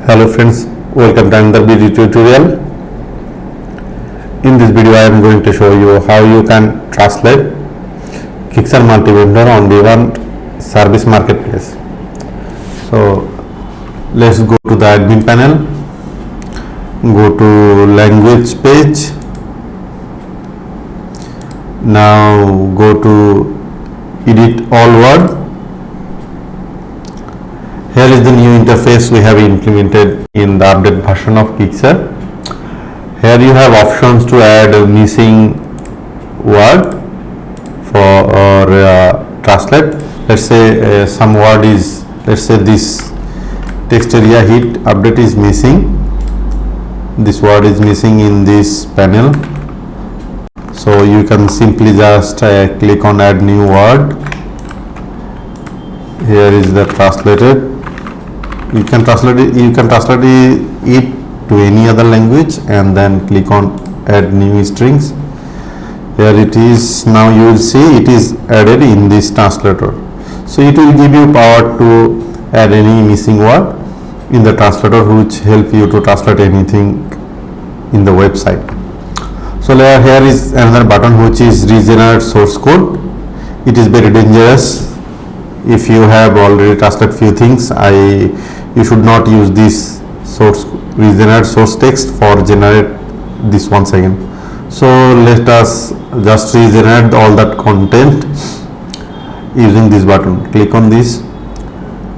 Hello friends, welcome to another video tutorial. In this video I am going to show you how you can translate Qixer multi-vendor on V1 service marketplace. So let's go to the admin panel, go to language page. Now go to edit all word. Here is the new interface we have implemented in the update version of Qixer. Here you have options to add a missing word for translate. Let's say some word is, let's say this text area hit update is missing. This word is missing in this panel. So you can simply just click on add new word. Here is the translated. You can translate it to any other language and then click on add new strings. Here it is. Now you will see it is added in this translator. So it will give you power to add any missing word in the translator, which help you to translate anything in the website. So here is another button which is regenerate source code. It is very dangerous. If you have already translated few things, you should not use this regenerate source text for generate this once again. So let us just regenerate all that content using this button. Click on this,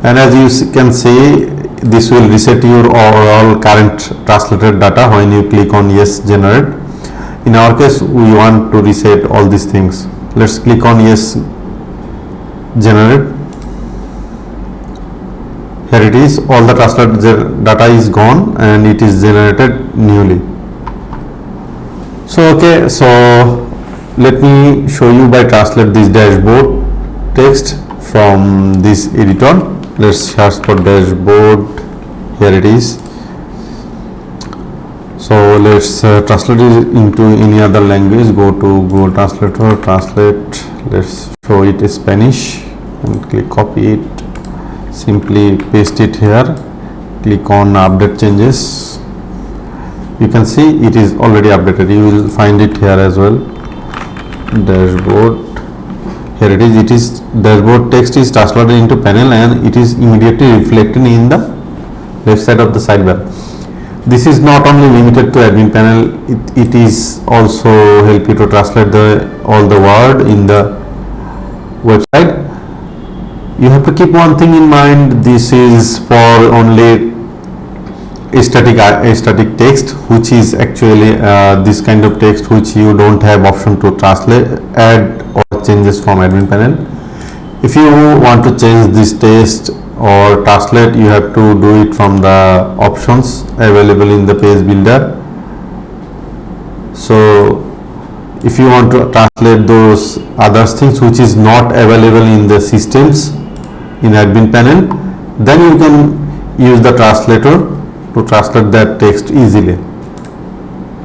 and as you can see, this will reset your all current translated data when you click on yes generate. In our case, we want to reset all these things. Let's click on yes generate. Here it is, all the translated data is gone and it is generated newly. So okay, so let me show you by translate this dashboard text from this editor. Let's search for dashboard. Here it is. So let's translate it into any other language. Go to Google Translator, translate. Let's show it in Spanish and click copy it. Simply paste it here, click on update changes. You can see it is already updated. You will find it here as well. Dashboard, here it is dashboard text is translated into panel and it is immediately reflected in the left side of the sidebar. This is not only limited to admin panel, it is also help you to translate all the word in the website. You have to keep one thing in mind. This is for only static text, which is actually this kind of text which you don't have option to translate, add or changes from admin panel. If you want to change this text or translate, you have to do it from the options available in the page builder. So if you want to translate those other things which is not available in the systems in admin panel, then you can use the translator to translate that text easily.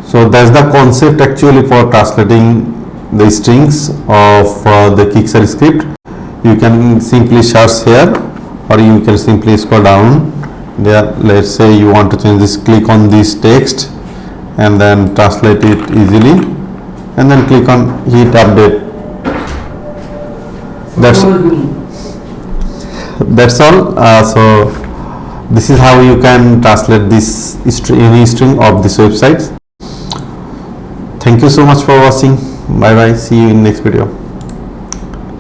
So that's the concept actually for translating the strings of the Qixer script. You can simply search here, or you can simply scroll down there. Let's say you want to change this, click on this text and then translate it easily, and then click on hit update. That's all. So this is how you can translate any string of this website. Thank you so much for watching. Bye bye. See you in next video.